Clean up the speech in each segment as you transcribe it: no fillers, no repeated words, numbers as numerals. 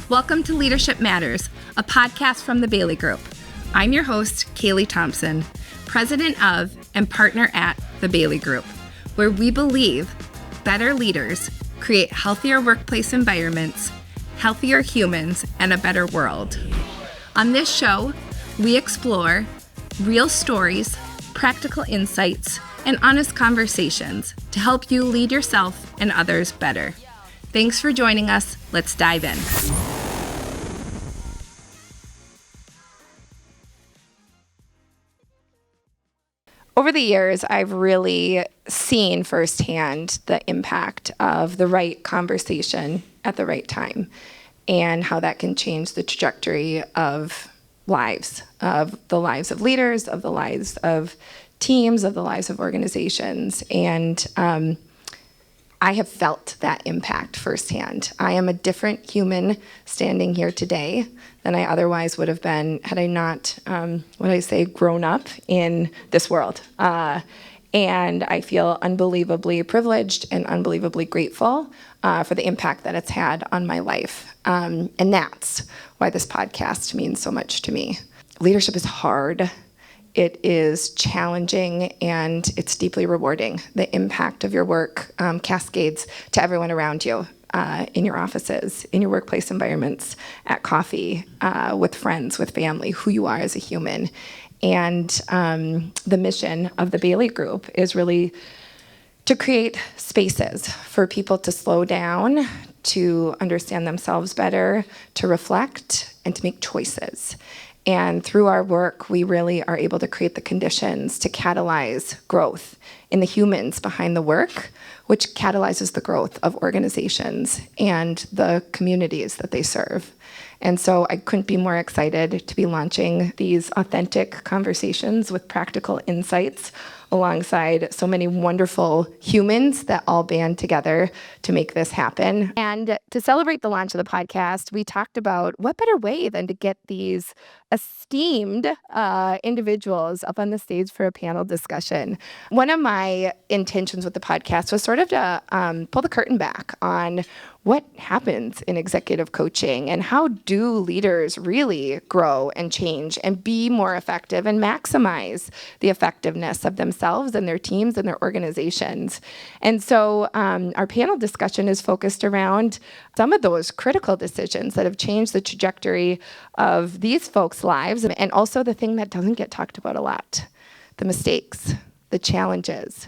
Welcome to Leadership Matters, a podcast from the Bailey Group. I'm your host, Kaylee Thomsen, president of and partner at the Bailey Group, where we believe better leaders create healthier workplace environments, healthier humans, and a better world. On this show, we explore real stories, practical insights, and honest conversations to help you lead yourself and others better. Thanks for joining us. Let's dive in. Over the years, I've really seen firsthand the impact of the right conversation at the right time and how that can change the trajectory of lives, of the lives of leaders, of the lives of teams, of the lives of organizations. And I have felt that impact firsthand. I am a different human standing here today than I otherwise would have been had I not, grown up in this world. And I feel unbelievably privileged and unbelievably grateful for the impact that it's had on my life. And that's why this podcast means so much to me. Leadership is hard. It is challenging, and it's deeply rewarding. The impact of your work cascades to everyone around you, in your offices, in your workplace environments, at coffee, with friends, with family, who you are as a human. And the mission of the Bailey Group is really to create spaces for people to slow down, to understand themselves better, to reflect, and to make choices. And through our work, we really are able to create the conditions to catalyze growth in the humans behind the work, which catalyzes the growth of organizations and the communities that they serve. And so I couldn't be more excited to be launching these authentic conversations with practical insights alongside so many wonderful humans that all band together to make this happen. And to celebrate the launch of the podcast, we talked about what better way than to get these esteemed individuals up on the stage for a panel discussion. One of my intentions with the podcast was sort of to pull the curtain back on what happens in executive coaching and how do leaders really grow and change and be more effective and maximize the effectiveness of themselves and their teams and their organizations. And so our panel discussion is focused around some of those critical decisions that have changed the trajectory of these folks' lives, and also the thing that doesn't get talked about a lot, the mistakes, the challenges,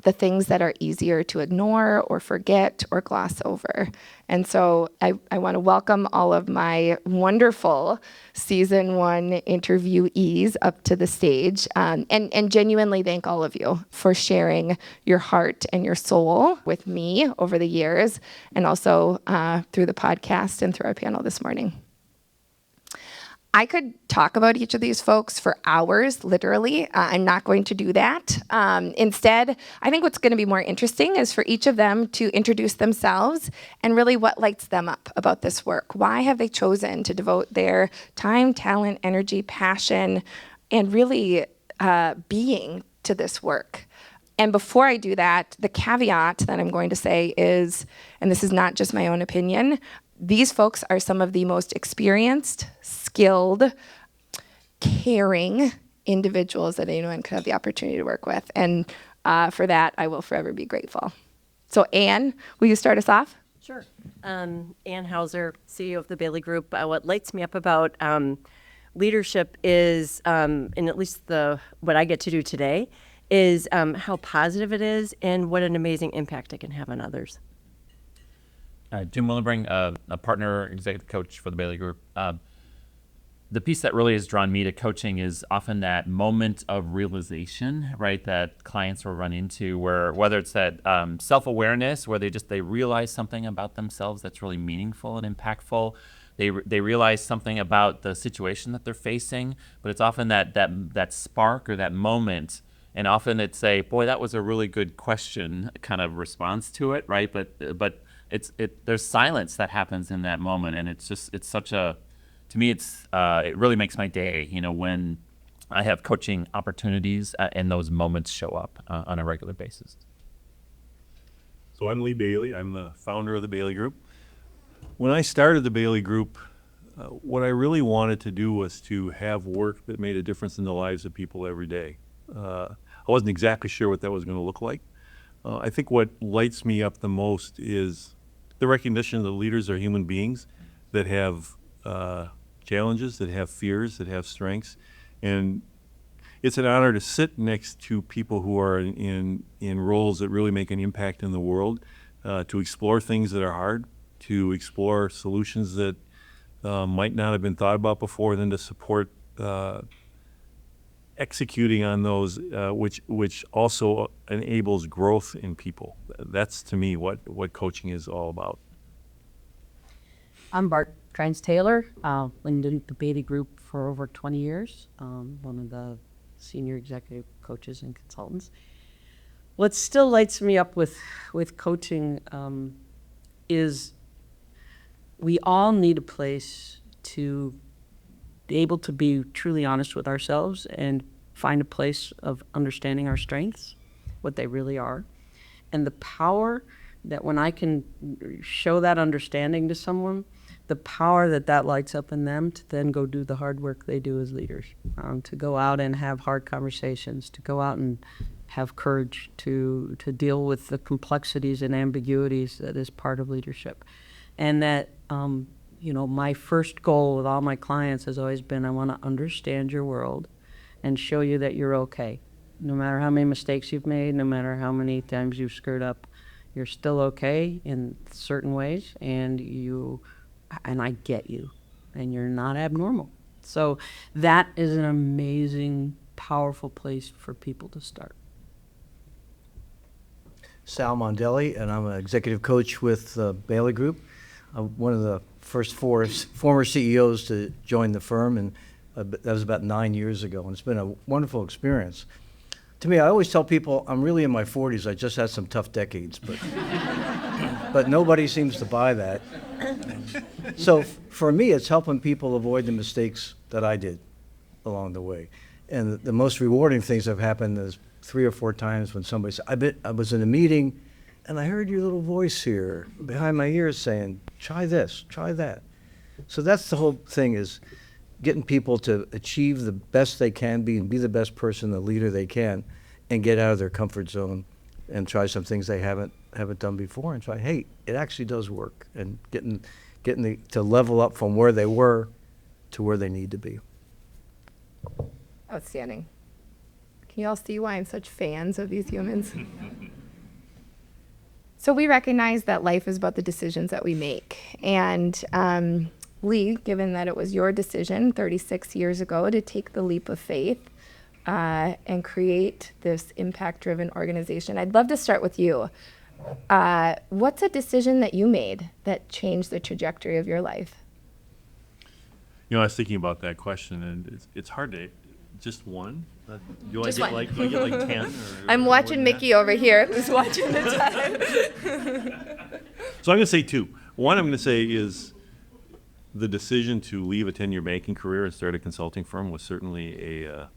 the things that are easier to ignore or forget or gloss over. And so I want to welcome all of my wonderful season 1 interviewees up to the stage, and genuinely thank all of you for sharing your heart and your soul with me over the years, and also through the podcast and through our panel this morning. I could talk about each of these folks for hours, literally. I'm not going to do that. Instead, I think what's going to be more interesting is for each of them to introduce themselves and really what lights them up about this work. Why have they chosen to devote their time, talent, energy, passion, and really being to this work? And before I do that, the caveat that I'm going to say is, and this is not just my own opinion, these folks are some of the most experienced, skilled, caring individuals that anyone could have the opportunity to work with. And for that, I will forever be grateful. So Anne, will you start us off? Sure. Ann Hauser, CEO of the Bailey Group. What lights me up about leadership is, and at least what I get to do today, is how positive it is and what an amazing impact it can have on others. Jim Willenbring, a partner executive coach for the Bailey Group. The piece that really has drawn me to coaching is often that moment of realization, right, that clients will run into, where whether it's that self-awareness, where they realize something about themselves that's really meaningful and impactful. They realize something about the situation that they're facing, but it's often that spark or that moment. And often it's boy, that was a really good question kind of response to it, right? But there's silence that happens in that moment, and to me, it really makes my day, when I have coaching opportunities and those moments show up on a regular basis. So I'm Lee Bailey. I'm the founder of the Bailey Group. when I started the Bailey Group, what I really wanted to do was to have work that made a difference in the lives of people every day. I wasn't exactly sure what that was going to look like. I think what lights me up the most is the recognition that leaders are human beings that have challenges, that have fears, that have strengths. And it's an honor to sit next to people who are in roles that really make an impact in the world, to explore things that are hard, to explore solutions that might not have been thought about before, then to support executing on those, which also enables growth in people. That's, to me, what coaching is all about. I'm Bart Trines-Taylor. Been in the Bailey Group for over 20 years. One of the senior executive coaches and consultants. What still lights me up with coaching is we all need a place to be able to be truly honest with ourselves and find a place of understanding our strengths, what they really are, and the power that when I can show that understanding to someone, the power that lights up in them to then go do the hard work they do as leaders, to go out and have hard conversations, to go out and have courage to deal with the complexities and ambiguities that is part of leadership. And that, my first goal with all my clients has always been, I want to understand your world and show you that you're okay. No matter how many mistakes you've made, no matter how many times you've screwed up, you're still okay in certain ways, and I get you, and you're not abnormal. So that is an amazing, powerful place for people to start. Sal Mondelli, and I'm an executive coach with the Bailey Group. I'm one of the first four former CEOs to join the firm, and that was about 9 years ago, and it's been a wonderful experience. To me, I always tell people I'm really in my 40s. I just had some tough decades, but nobody seems to buy that. So for me, it's helping people avoid the mistakes that I did along the way. And the most rewarding things have happened is 3 or 4 times when somebody said, I was in a meeting and I heard your little voice here behind my ears saying, try this, try that. So that's the whole thing, is getting people to achieve the best they can be and be the best person, the leader they can, and get out of their comfort zone and try some things they haven't done before, and try, hey, it actually does work, and getting to level up from where they were to where they need to be. Outstanding. Can you all see why I'm such fans of these humans? So we recognize that life is about the decisions that we make. And Lee, given that it was your decision 36 years ago to take the leap of faith and create this impact-driven organization, I'd love to start with you. What's a decision that you made that changed the trajectory of your life? I was thinking about that question, and it's hard to just one. Do Just I get one. do I get like 10? Or I'm more watching than Mickey that? over here, who's watching the time. So I'm going to say 2. One I'm going to say is the decision to leave a 10-year banking career and start a consulting firm was certainly a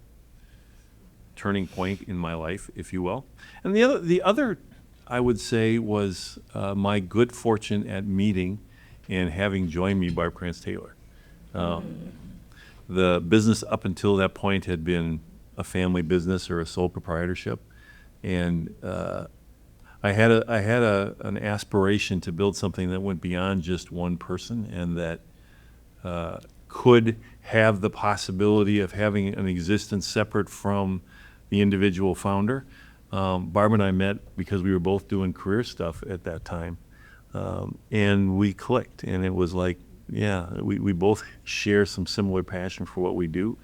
turning point in my life, if you will. And the other I would say was my good fortune at meeting and having joined me Barb Trines-Taylor. The business up until that point had been a family business or a sole proprietorship, and I had an aspiration to build something that went beyond just one person, and that could have the possibility of having an existence separate from the individual founder. Barb and I met because we were both doing career stuff at that time, and we clicked, and it was like, yeah, we both share some similar passion for what we do,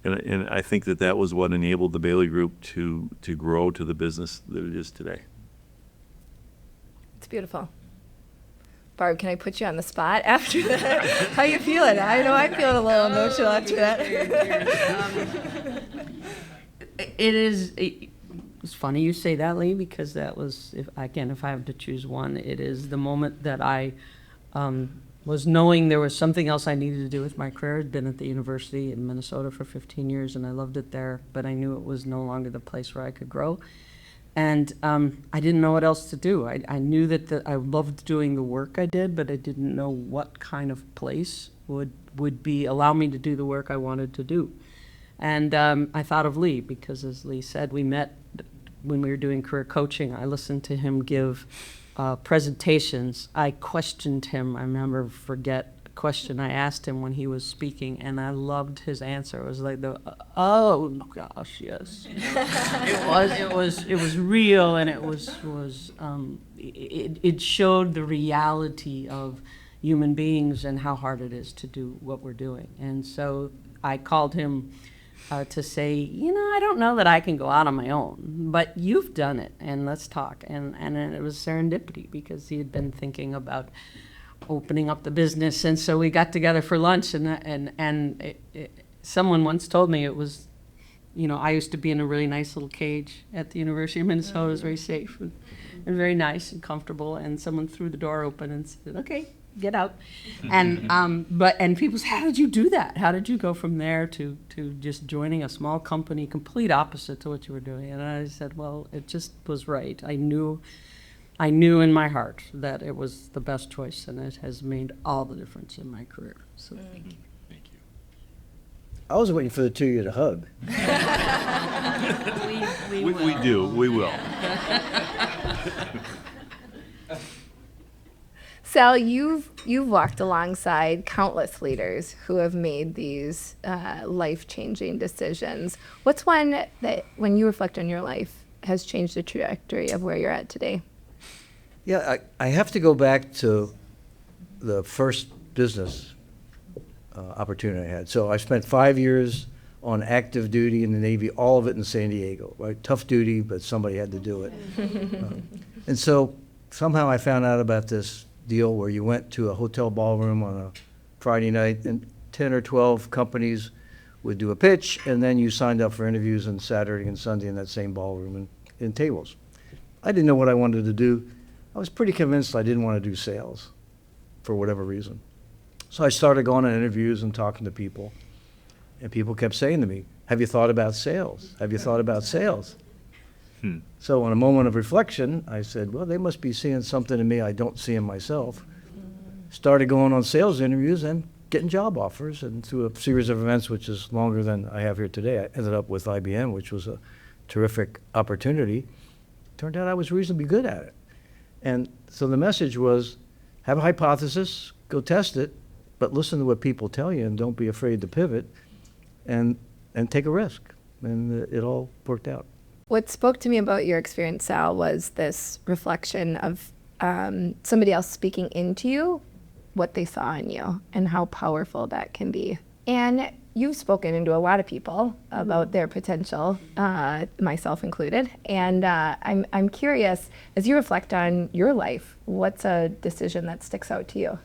and I think that was what enabled the Bailey Group to grow to the business that it is today. It's beautiful. Barb, can I put you on the spot after that? How you feeling? I know I'm feeling a little emotional after that. It's funny you say that, Lee, because that was, if I have to choose one, it is the moment that I was knowing there was something else I needed to do with my career. I'd been at the university in Minnesota for 15 years, and I loved it there, but I knew it was no longer the place where I could grow. And I didn't know what else to do. I knew that I loved doing the work I did, but I didn't know what kind of place would allow me to do the work I wanted to do. And I thought of Lee, because as Lee said, we met when we were doing career coaching. I listened to him give presentations. I questioned him. I remember, forget a question I asked him when he was speaking, and I loved his answer. It was like oh gosh, yes. it was real, and it showed the reality of human beings and how hard it is to do what we're doing. And so I called him to say, I don't know that I can go out on my own, but you've done it, and let's talk. And it was serendipity, because he had been thinking about opening up the business, and so we got together for lunch. And someone once told me it was, I used to be in a really nice little cage at the University of Minnesota. It was very safe and very nice and comfortable. And someone threw the door open and said, "Okay, get out." And people said, "How did you do that? How did you go from there to just joining a small company, complete opposite to what you were doing?" And I said, well, it just was right. I knew in my heart that it was the best choice, and it has made all the difference in my career. So thank you. I was waiting for the two of you to hug. We do, we will. Sal, you've walked alongside countless leaders who have made these life-changing decisions. What's one that, when you reflect on your life, has changed the trajectory of where you're at today? Yeah, I have to go back to the first business opportunity I had. So I spent 5 years on active duty in the Navy, all of it in San Diego, right? Tough duty, but somebody had to do it. And so somehow I found out about this deal where you went to a hotel ballroom on a Friday night, and 10 or 12 companies would do a pitch, and then you signed up for interviews on Saturday and Sunday in that same ballroom and in tables. I didn't know what I wanted to do. I was pretty convinced I didn't want to do sales for whatever reason. So I started going on interviews and talking to people, and people kept saying to me, "Have you thought about sales? Have you thought about sales?" So in a moment of reflection, I said, well, they must be seeing something in me I don't see in myself. Started going on sales interviews and getting job offers, and through a series of events, which is longer than I have here today, I ended up with IBM, which was a terrific opportunity. Turned out I was reasonably good at it. And so the message was, have a hypothesis, go test it, but listen to what people tell you and don't be afraid to pivot and take a risk. And it all worked out. What spoke to me about your experience, Sal, was this reflection of somebody else speaking into you what they saw in you and how powerful that can be. And you've spoken into a lot of people about their potential, myself included. And I'm curious, as you reflect on your life, what's a decision that sticks out to you?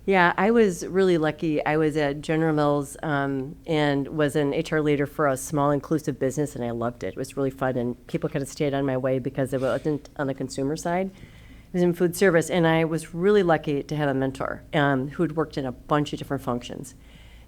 Yeah, I was really lucky. I was at General Mills and was an HR leader for a small inclusive business, and I loved it. It was really fun, and people kind of stayed on my way because it wasn't on the consumer side. It was in food service, and I was really lucky to have a mentor who had worked in a bunch of different functions.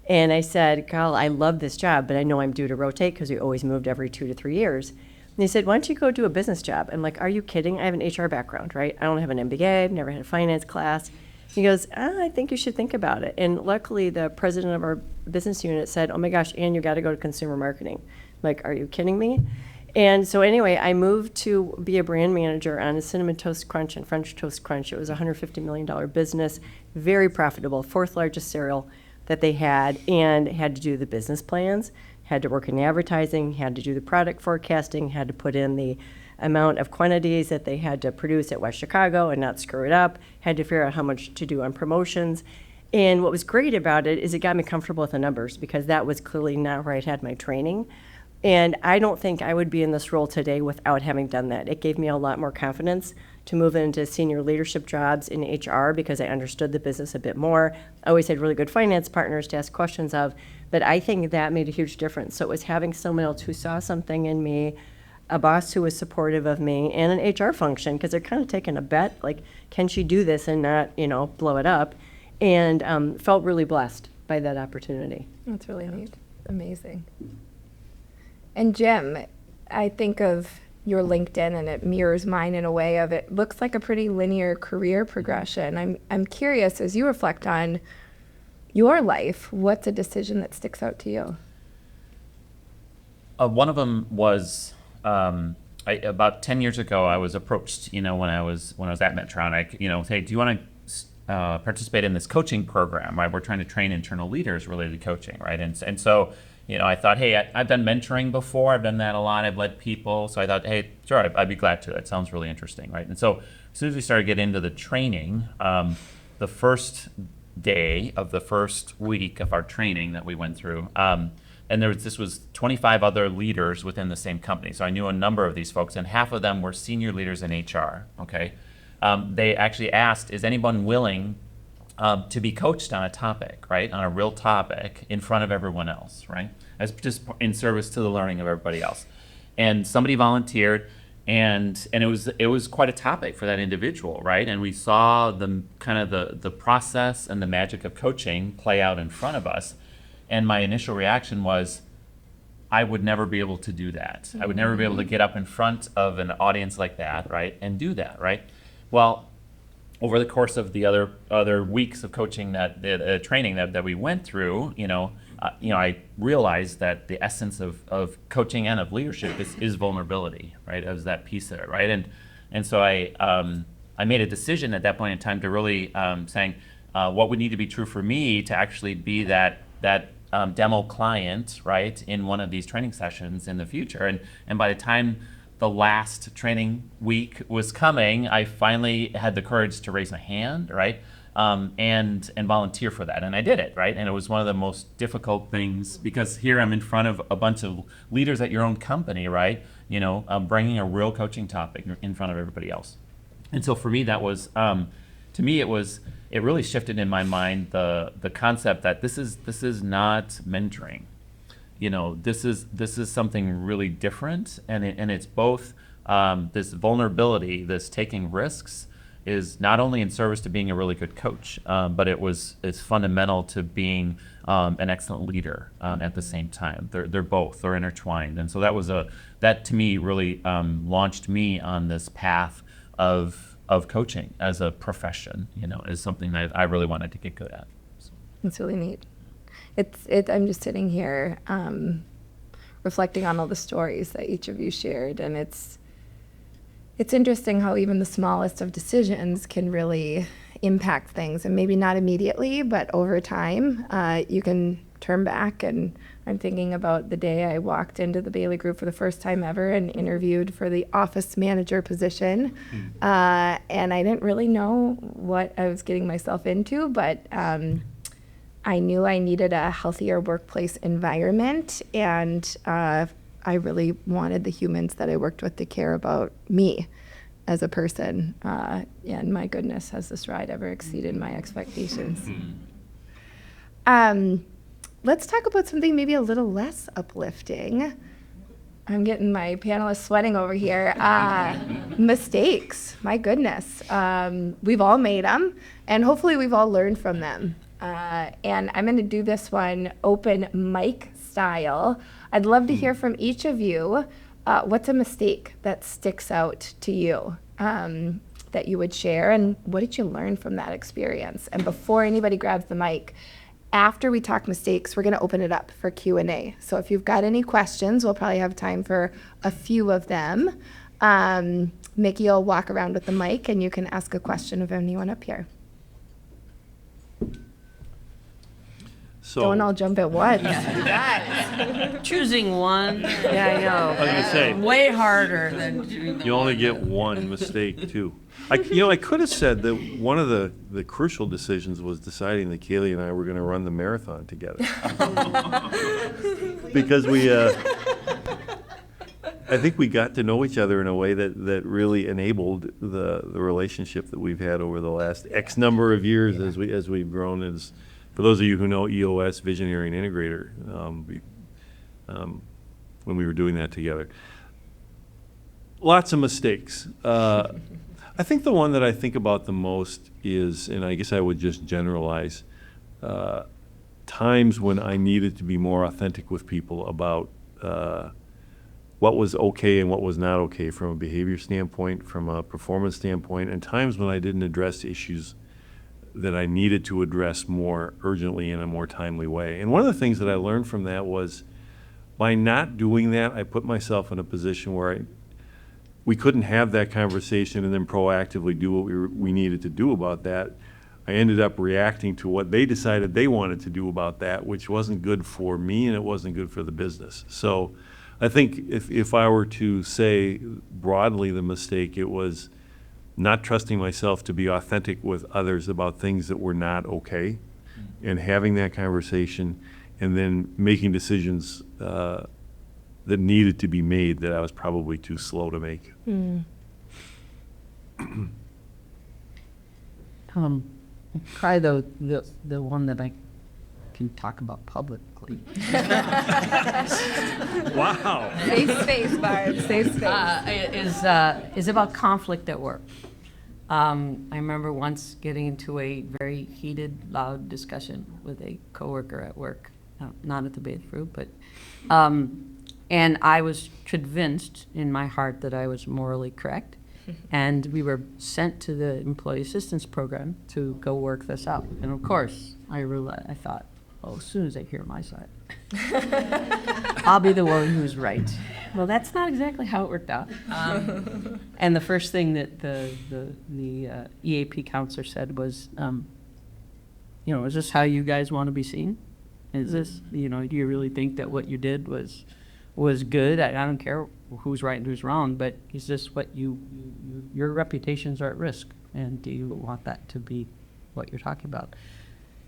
And I said, Carl, I love this job, but I know I'm due to rotate because we always moved every 2 to 3 years. And he said, why don't you go do a business job? I'm like, are you kidding? I have an HR background, right? I don't have an MBA. I've never had a finance class. He goes, I think you should think about it. And luckily, the president of our business unit said, oh my gosh, Ann, you got to go to consumer marketing. I'm like, are you kidding me? And so anyway, I moved to be a brand manager on a Cinnamon Toast Crunch and French Toast Crunch. It was a $150 million business, very profitable, 4th largest cereal that they had, and had to do the business plans, had to work in advertising, had to do the product forecasting, had to put in the amount of quantities that they had to produce at West Chicago and not screw it up, had to figure out how much to do on promotions. And what was great about it is it got me comfortable with the numbers, because that was clearly not where I'd had my training. And I don't think I would be in this role today without having done that. It gave me a lot more confidence to move into senior leadership jobs in HR because I understood the business a bit more. I always had really good finance partners to ask questions of, but I think that made a huge difference. So it was having someone else who saw something in me, a boss who was supportive of me, and an HR function, because they're kind of taking a bet, like, can she do this and not, blow it up? And felt really blessed by that opportunity. That's really neat. Amazing. And Jim, I think of your LinkedIn, and it mirrors mine in a way of it looks like a pretty linear career progression. I'm curious, as you reflect on your life, what's a decision that sticks out to you? One of them was about 10 years ago. I was approached, when I was at Medtronic, hey, do you want to participate in this coaching program? Right, we're trying to train internal leaders related to coaching, right? And so, I thought, hey, I've done mentoring before. I've done that a lot. I've led people, so I thought, hey, sure, I'd be glad to. It sounds really interesting, right? And so, as soon as we started getting into the training, the first day of the first week of our training that we went through. And this was 25 other leaders within the same company. So I knew a number of these folks, and half of them were senior leaders in HR, okay? They actually asked, is anyone willing to be coached on a topic, right? On a real topic in front of everyone else, right? As just in service to the learning of everybody else. And somebody volunteered, and it was quite a topic for that individual, right? And we saw the kind of the process and the magic of coaching play out in front of us. And my initial reaction was, I would never be able to do that. I would never be able to get up in front of an audience like that, right, and do that, right? Well, over the course of the other weeks of coaching training that we went through, I realized that the essence of coaching and of leadership is vulnerability, right? As that piece there, right? And so I made a decision at that point in time to really saying what would need to be true for me to actually be that demo client, right, in one of these training sessions in the future. And by the time the last training week was coming, I finally had the courage to raise my hand, right, and volunteer for that. And I did it, right? And it was one of the most difficult things, because here I'm in front of a bunch of leaders at your own company, right, bringing a real coaching topic in front of everybody else. And so for me, that was, to me, it really shifted in my mind the concept that this is not mentoring. This is something really different, and it's both this vulnerability, this taking risks, is not only in service to being a really good coach, but it's fundamental to being an excellent leader at the same time. They're intertwined, and so that to me really launched me on this path of coaching as a profession, is something that I really wanted to get good at. So. It's really neat. I'm just sitting here reflecting on all the stories that each of you shared, and it's interesting how even the smallest of decisions can really impact things, and maybe not immediately, but over time, you can turn back. And I'm thinking about the day I walked into the Bailey Group for the first time ever and interviewed for the office manager position. And I didn't really know what I was getting myself into, but I knew I needed a healthier workplace environment, and I really wanted the humans that I worked with to care about me as a person. And my goodness, has this ride ever exceeded my expectations. Let's talk about something maybe a little less uplifting. I'm getting my panelists sweating over here. Mistakes, my goodness. We've all made them, and hopefully we've all learned from them. And I'm going to do this one open mic style. I'd love to hear from each of you. What's a mistake that sticks out to you that you would share, and what did you learn from that experience? And before anybody grabs the mic, after we talk mistakes, we're going to open it up for Q&A. So if you've got any questions, we'll probably have time for a few of them. Mickey will walk around with the mic, and you can ask a question of anyone up here. So, Don't all jump at once. Choosing one, yeah, I know. I was gonna say, Way harder than doing the you only get one mistake too. I could have said that one of the crucial decisions was deciding that Kaylee and I were going to run the marathon together. Because I think we got to know each other in a way that really enabled the relationship that we've had over the last X number of years as we've grown. For those of you who know EOS, Visionary and Integrator, when we were doing that together. Lots of mistakes. I think the one that I think about the most is, and I guess I would just generalize, times when I needed to be more authentic with people about what was okay and what was not okay from a behavior standpoint, from a performance standpoint, and times when I didn't address issues that I needed to address more urgently in a more timely way. And one of the things that I learned from that was by not doing that, I put myself in a position where we couldn't have that conversation and then proactively do what we needed to do about that. I ended up reacting to what they decided they wanted to do about that, which wasn't good for me and it wasn't good for the business. So I think if I were to say broadly the mistake, it was not trusting myself to be authentic with others about things that were not okay, and having that conversation and then making decisions that needed to be made that I was probably too slow to make. Try the one that I can talk about publicly. Wow. Safe space, Barb, safe space. Is about conflict at work. I remember once getting into a very heated, loud discussion with a coworker at work, not at the Bailey Group, but, and I was convinced in my heart that I was morally correct. And we were sent to the employee assistance program to go work this out. And of course, I thought, oh, as soon as they hear my side, I'll be the one who's right. Well, that's not exactly how it worked out. And the first thing that the EAP counselor said was, is this how you guys want to be seen? Is this, do you really think that what you did was good? I don't care who's right and who's wrong, but is this what your reputations are at risk? And do you want that to be what you're talking about?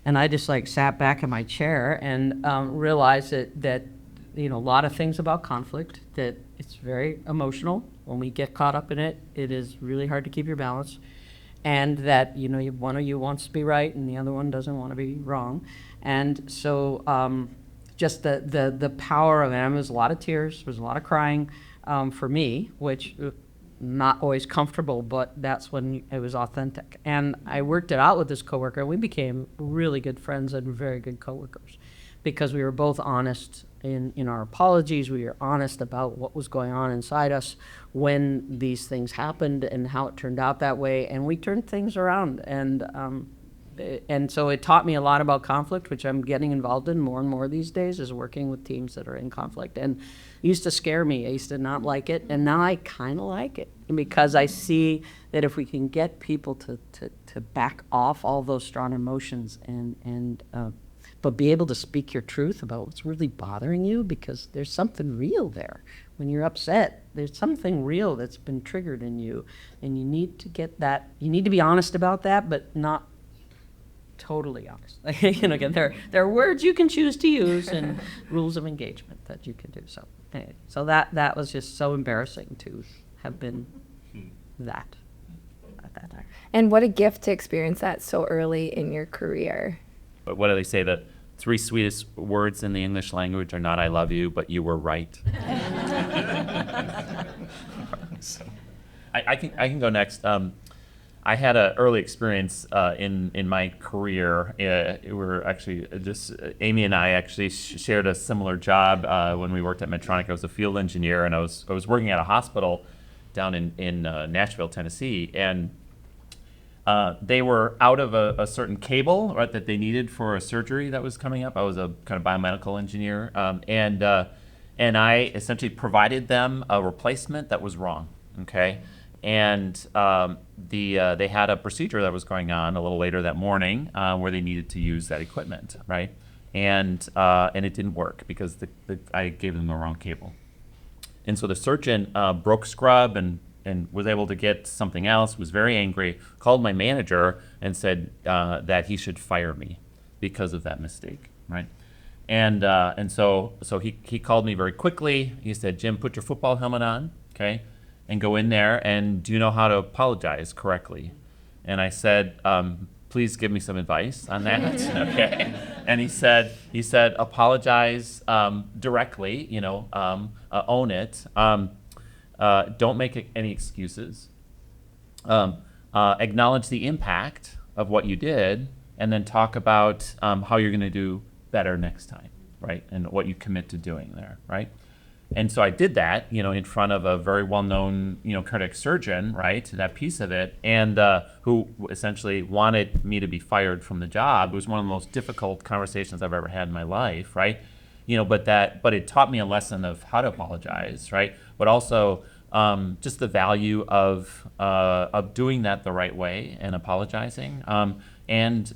And I just sat back in my chair and realized that a lot of things about conflict, that it's very emotional. When we get caught up in it, it is really hard to keep your balance. And that, one of you wants to be right and the other one doesn't want to be wrong. And so just the power of it, there was a lot of tears, there was a lot of crying for me, which not always comfortable, but that's when it was authentic. And I worked it out with this coworker, and we became really good friends and very good coworkers because we were both honest in our apologies. We were honest about what was going on inside us when these things happened and how it turned out that way, and we turned things around. And so it taught me a lot about conflict, which I'm getting involved in more and more these days, is working with teams that are in conflict. And it used to scare me. I used to not like it, and now I kind of like it because I see that if we can get people to back off all those strong emotions but be able to speak your truth about what's really bothering you, because there's something real there. When you're upset, there's something real that's been triggered in you, and you need to get that. You need to be honest about that, but not totally honest. Again, there are words you can choose to use and rules of engagement that you can do. So anyway, so that was just so embarrassing to have been that. And what a gift to experience that so early in your career. But what do they say? The 3 sweetest words in the English language are not "I love you," but "you were right." So, I can go next. I had an early experience in my career. We're actually Amy and I actually shared a similar job when we worked at Medtronic. I was a field engineer, and I was working at a hospital down in Nashville, Tennessee, and they were out of a certain cable, right, that they needed for a surgery that was coming up. I was a kind of biomedical engineer, and I essentially provided them a replacement that was wrong. Okay. And they had a procedure that was going on a little later that morning where they needed to use that equipment, right? And it didn't work because I gave them the wrong cable. And so the surgeon broke scrub and was able to get something else, was very angry, called my manager and said that he should fire me because of that mistake, right? And so he called me very quickly. He said, "Jim, put your football helmet on, okay? And go in there, and do you know how to apologize correctly?" And I said, "Please give me some advice on that." Okay. And he said, apologize directly, own it. Don't make any excuses. Acknowledge the impact of what you did, and then talk about how you're going to do better next time, right? And what you commit to doing there, right? And so I did that, in front of a very well-known, cardiac surgeon, right? That piece of it, and who essentially wanted me to be fired from the job. It was one of the most difficult conversations I've ever had in my life, right? But it taught me a lesson of how to apologize, right? But also just the value of doing that the right way and apologizing, and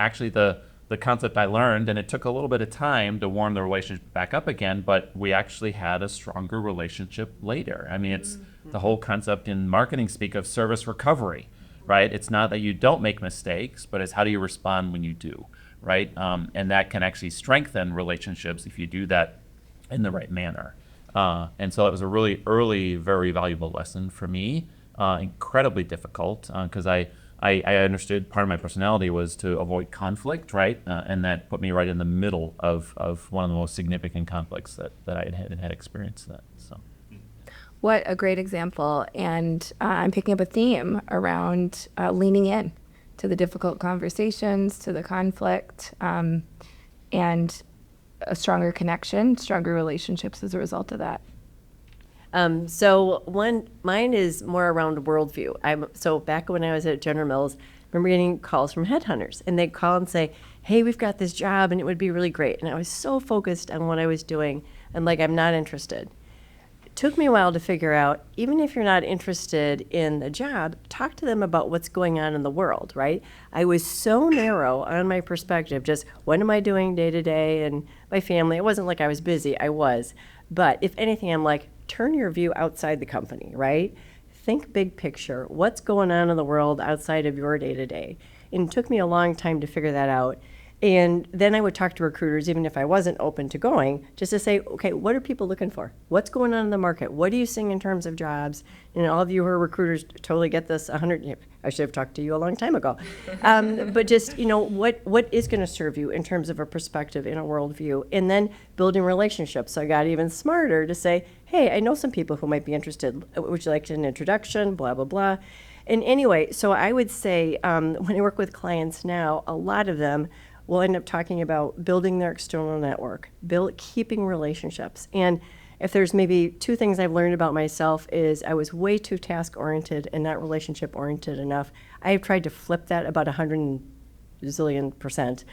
actually the concept I learned, and it took a little bit of time to warm the relationship back up again, but we actually had a stronger relationship later. I mean, it's the whole concept in marketing speak of service recovery, right? It's not that you don't make mistakes, but it's how do you respond when you do, right? And that can actually strengthen relationships if you do that in the right manner. And so it was a really early, very valuable lesson for me, incredibly difficult, because I understood part of my personality was to avoid conflict, right? And that put me right in the middle of one of the most significant conflicts that I had experienced that. So, What a great example. And I'm picking up a theme around leaning in to the difficult conversations, to the conflict, and a stronger connection, stronger relationships as a result of that. So mine is more around worldview. So back when I was at General Mills, I remember getting calls from headhunters, and they'd call and say, "Hey, we've got this job, and it would be really great." And I was so focused on what I was doing, and I'm not interested. It took me a while to figure out, even if you're not interested in the job, talk to them about what's going on in the world, right? I was so narrow on my perspective, just what am I doing day to day and my family. It wasn't like I was busy, I was. But if anything, I'm like, turn your view outside the company, right? Think big picture. What's going on in the world outside of your day to day? And it took me a long time to figure that out. And then I would talk to recruiters, even if I wasn't open to going, just to say, okay, what are people looking for? What's going on in the market? What are you seeing in terms of jobs? And all of you who are recruiters totally get this. I should have talked to you a long time ago. But just, what is going to serve you in terms of a perspective and a worldview? And then building relationships. So I got even smarter to say, hey, I know some people who might be interested. Would you like an introduction? Blah, blah, blah. And anyway, so I would say when I work with clients now, a lot of them will end up talking about building their external network, keeping relationships. And if there's maybe two things I've learned about myself is I was way too task-oriented and not relationship-oriented enough. I have tried to flip that about 100 zillion%,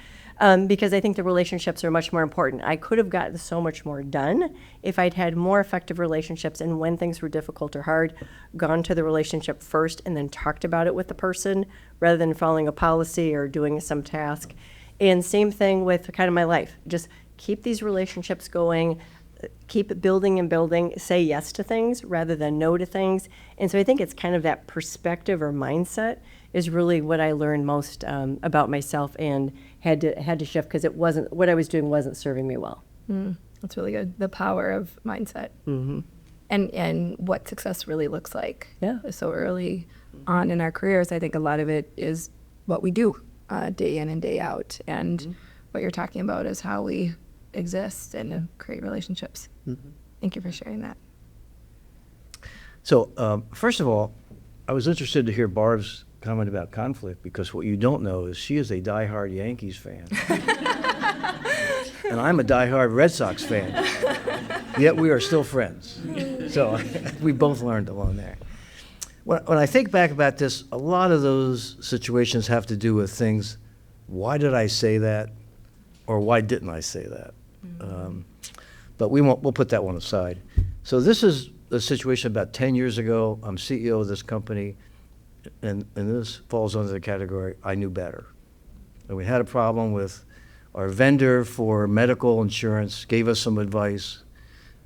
because I think the relationships are much more important. I could have gotten so much more done if I'd had more effective relationships, and when things were difficult or hard, gone to the relationship first and then talked about it with the person rather than following a policy or doing some task. And same thing with kind of my life. Just keep these relationships going, keep building and building, say yes to things rather than no to things. And so I think it's kind of that perspective or mindset is really what I learned most about myself and had to shift because it wasn't, what I was doing wasn't serving me well. That's really good. The power of mindset. And what success really looks like. Yeah. So early on in our careers, I think a lot of it is what we do day in and day out. And what you're talking about is how we exist and create relationships. Thank you for sharing that. So, first of all, I was interested to hear Barb's comment about conflict because what you don't know is she is a diehard Yankees fan. And I'm a diehard Red Sox fan. Yet we are still friends. So we both learned along there. When I think back about this, a lot of those situations have to do with things, why did I say that? Or why didn't I say that? But we'll put that one aside. So this is a situation about 10 years ago. I'm CEO of this company, and this falls under the category, I knew better. And we had a problem with our vendor for medical insurance, gave us some advice,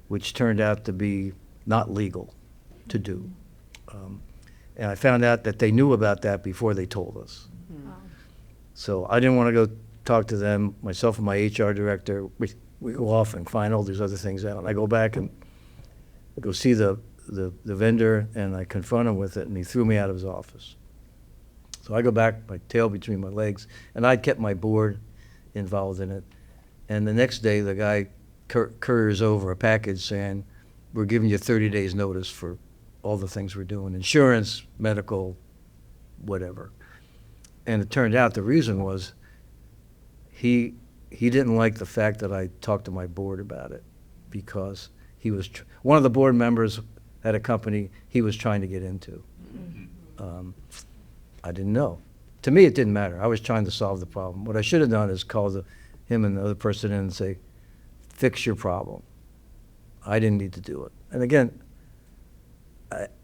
which turned out to be not legal to do. And I found out that they knew about that before they told us. So I didn't want to go talk to them, myself and my HR director. We go off and find all these other things out. And I go back and I go see the vendor, and I confront him with it, and he threw me out of his office. So I go back, my tail between my legs, and I'd kept my board involved in it. And the next day, the guy couriers over a package saying, we're giving you 30 days notice for all the things we're doing, insurance, medical, whatever. And it turned out the reason was he didn't like the fact that I talked to my board about it because one of the board members at a company he was trying to get into. I didn't know. To me, it didn't matter. I was trying to solve the problem. What I should have done is call him and the other person in and say, fix your problem. I didn't need to do it. And again,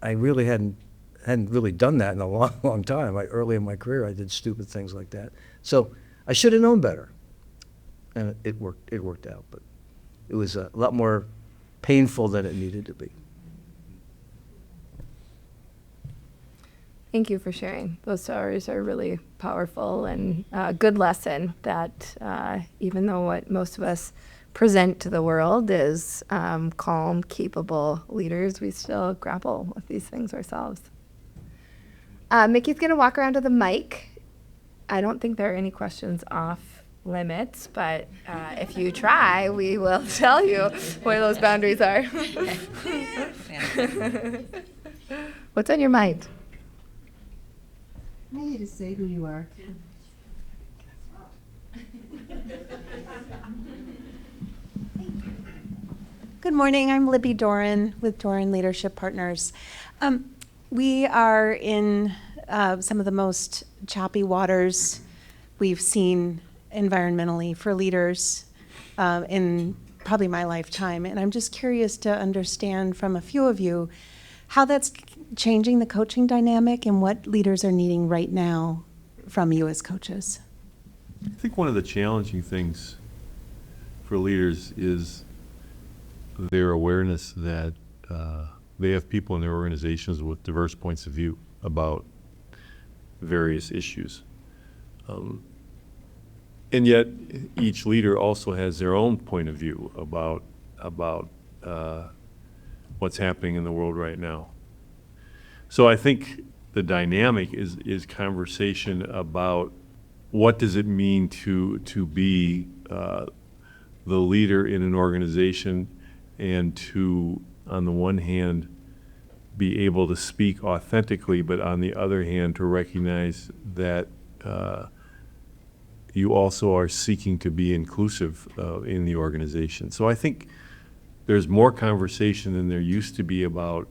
I really hadn't really done that in a long, long time. Early in my career, I did stupid things like that. So I should have known better. And it worked out, but it was a lot more painful than it needed to be. Thank you for sharing. Those stories are really powerful and a good lesson that even though what most of us present to the world is calm, capable leaders, we still grapple with these things ourselves. Mickey's going to walk around to the mic. I don't think there are any questions off limits, but if you try, we will tell you where those boundaries are. What's on your mind? I need to say who you are. Good morning. I'm Libby Doran with Doran Leadership Partners. We are in some of the most choppy waters we've seen environmentally for leaders in probably my lifetime. And I'm just curious to understand from a few of you how that's changing the coaching dynamic and what leaders are needing right now from you as coaches. I think one of the challenging things for leaders is their awareness that they have people in their organizations with diverse points of view about various issues. And yet each leader also has their own point of view about what's happening in the world right now. So I think the dynamic is conversation about what does it mean to be the leader in an organization, and to, on the one hand, be able to speak authentically, but on the other hand, to recognize that you also are seeking to be inclusive in the organization. So I think there's more conversation than there used to be about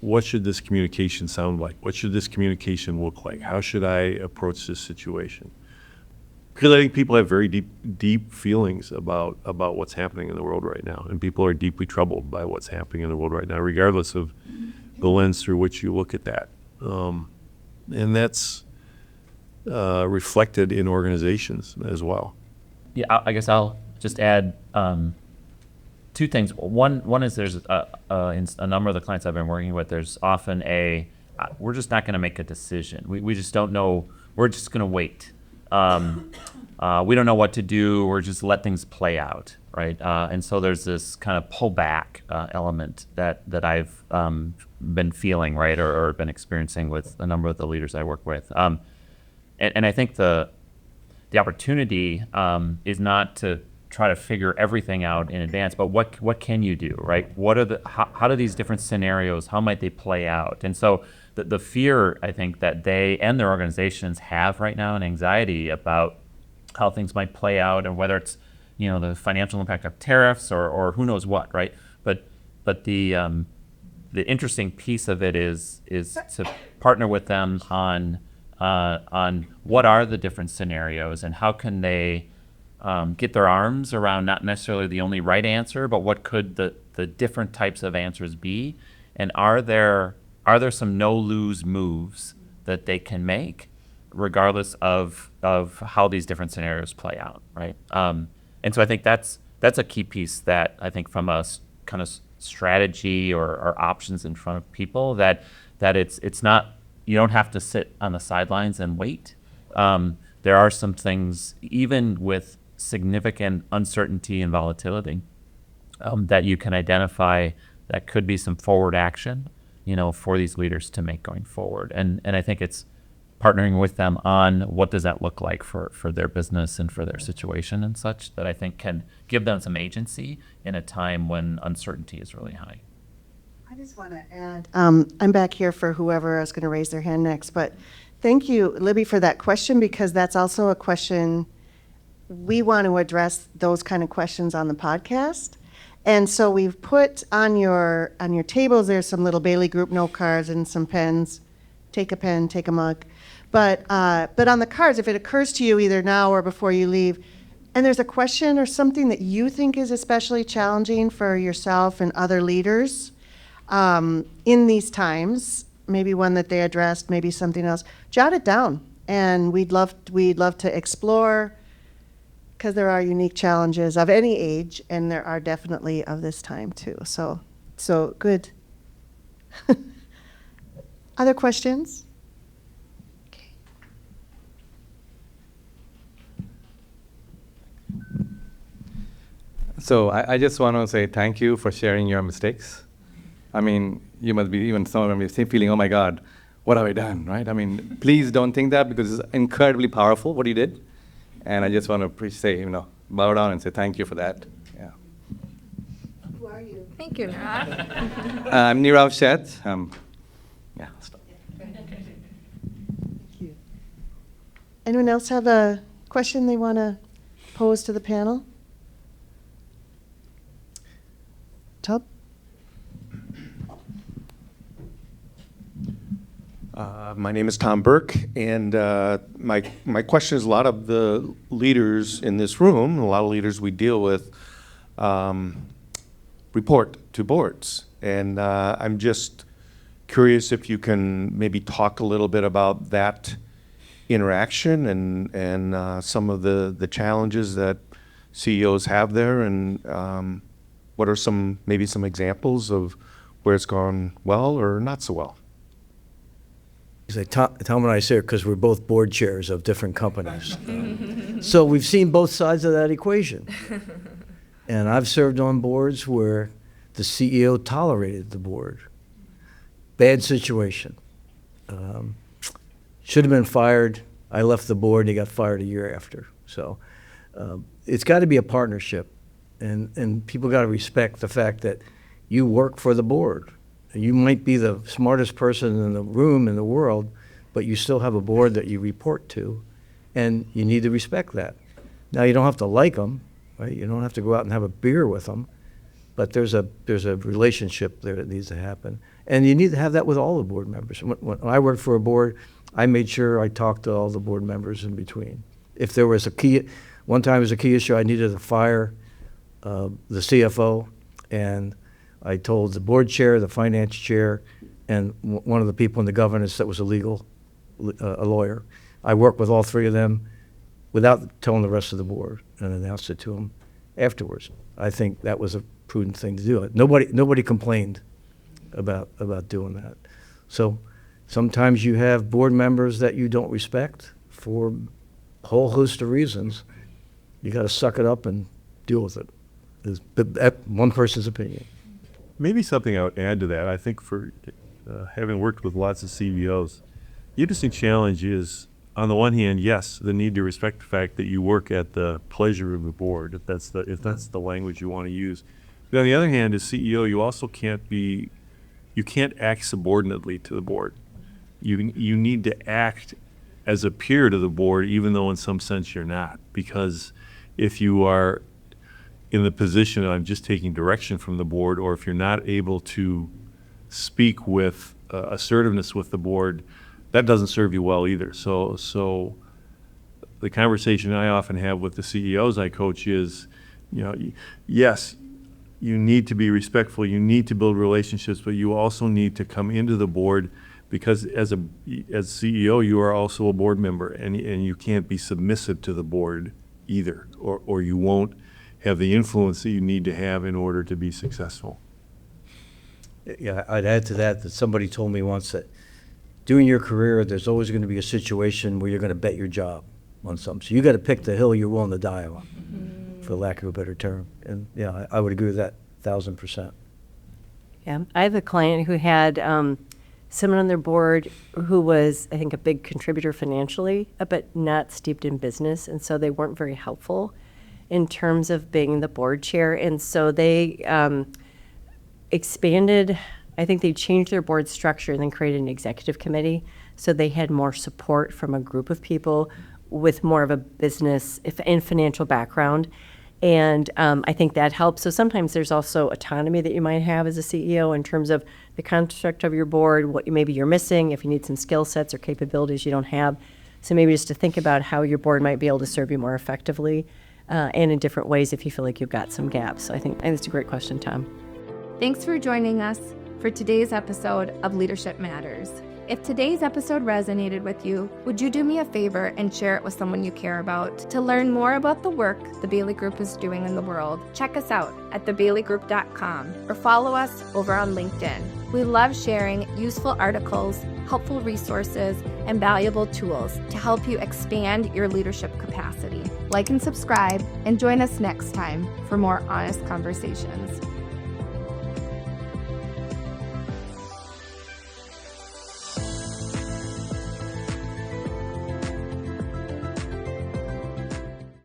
what should this communication sound like? What should this communication look like? How should I approach this situation? Because I think people have very deep feelings about what's happening in the world right now, and people are deeply troubled by what's happening in the world right now, regardless of the lens through which you look at that. And that's reflected in organizations as well. Yeah, I guess I'll just add two things. One is there's in a number of the clients I've been working with, there's often we're just not going to make a decision. We just don't know. We're just going to wait. We don't know what to do. We're just let things play out, right? And so there's this kind of pullback element that I've been feeling, right, or been experiencing with a number of the leaders I work with. And I think the opportunity is not to try to figure everything out in advance, but what can you do, right? How do these different scenarios, how might they play out? And so the fear, I think, that they and their organizations have right now, and anxiety about how things might play out, and whether it's the financial impact of tariffs or who knows what, right? But the interesting piece of it is to partner with them on what are the different scenarios and how can they get their arms around not necessarily the only right answer, but what could the different types of answers be, and are there some no-lose moves that they can make regardless of how these different scenarios play out, right? And so I think that's a key piece that I think from a kind of strategy or options in front of people, that it's not, you don't have to sit on the sidelines and wait. There are some things, even with significant uncertainty and volatility, that you can identify that could be some forward action, for these leaders to make going forward. And I think it's partnering with them on what does that look like for their business and for their situation and such, that I think can give them some agency in a time when uncertainty is really high. I just want to add, I'm back here for whoever is going to raise their hand next, but thank you, Libby, for that question, because that's also a question we want to address, those kind of questions on the podcast. And so we've put on your tables, there's some little Bailey Group note cards and some pens. Take a pen, take a mug. But on the cards, if it occurs to you either now or before you leave, and there's a question or something that you think is especially challenging for yourself and other leaders in these times, maybe one that they addressed, maybe something else, jot it down. And we'd love to explore, because there are unique challenges of any age, and there are definitely of this time too. So good. Other questions? Okay. So I just want to say thank you for sharing your mistakes. I mean, you must be, even some of them, feeling, oh my God, what have I done, right? I mean, please don't think that, because it's incredibly powerful what you did. And I just want to say, bow down and say thank you for that. Yeah. Who are you? Thank you, Nirav. I'm Nirav Sheth. Yeah, I'll stop. Thank you. Anyone else have a question they want to pose to the panel? Tub? My name is Tom Burke, and my question is, a lot of the leaders in this room, a lot of leaders we deal with, report to boards. And I'm just curious if you can maybe talk a little bit about that interaction and some of the challenges that CEOs have there, and what are maybe some examples of where it's gone well or not so well. Tom and I say it because we're both board chairs of different companies. So we've seen both sides of that equation. And I've served on boards where the CEO tolerated the board. Bad situation. Should have been fired. I left the board and he got fired a year after. So it's got to be a partnership. And people got to respect the fact that you work for the board. You might be the smartest person in the room in the world, but you still have a board that you report to, and you need to respect that. Now, you don't have to like them, right? You don't have to go out and have a beer with them, but there's a relationship there that needs to happen. And you need to have that with all the board members. When I worked for a board, I made sure I talked to all the board members in between. If there was one time it was a key issue, I needed to fire the CFO, and I told the board chair, the finance chair, and one of the people in the governance that was a lawyer. I worked with all three of them without telling the rest of the board, and announced it to them afterwards. I think that was a prudent thing to do. Nobody complained about doing that. So sometimes you have board members that you don't respect for a whole host of reasons. You got to suck it up and deal with it. Is one person's opinion. Maybe something I would add to that. I think for having worked with lots of CEOs, the interesting challenge is, on the one hand, yes, the need to respect the fact that you work at the pleasure of the board, if that's the language you want to use. But on the other hand, as CEO, you also can't act subordinately to the board. You need to act as a peer to the board, even though in some sense you're not, because if you are in the position of I'm just taking direction from the board, or if you're not able to speak with assertiveness with the board, that doesn't serve you well either. So the conversation I often have with the CEOs I coach is, yes, you need to be respectful, you need to build relationships, but you also need to come into the board, because as CEO, you are also a board member, and you can't be submissive to the board either, or you won't have the influence that you need to have in order to be successful. Yeah, I'd add to that somebody told me once that during your career, there's always going to be a situation where you're going to bet your job on something. So you got to pick the hill you're willing to die on, for lack of a better term. And yeah, I would agree with that 1,000%. Yeah, I have a client who had someone on their board who was, I think, a big contributor financially, but not steeped in business, and so they weren't very helpful in terms of being the board chair. And so they expanded, I think they changed their board structure and then created an executive committee, so they had more support from a group of people with more of a business and financial background. And I think that helps. So sometimes there's also autonomy that you might have as a CEO in terms of the construct of your board, what maybe you're missing, if you need some skill sets or capabilities you don't have. So maybe just to think about how your board might be able to serve you more effectively and in different ways if you feel like you've got some gaps. So I think it's a great question, Tom. Thanks for joining us for today's episode of Leadership Matters. If today's episode resonated with you, would you do me a favor and share it with someone you care about? To learn more about the work the Bailey Group is doing in the world, check us out at thebaileygroup.com or follow us over on LinkedIn. We love sharing useful articles, helpful resources, and valuable tools to help you expand your leadership capacity. Like and subscribe, and join us next time for more honest conversations.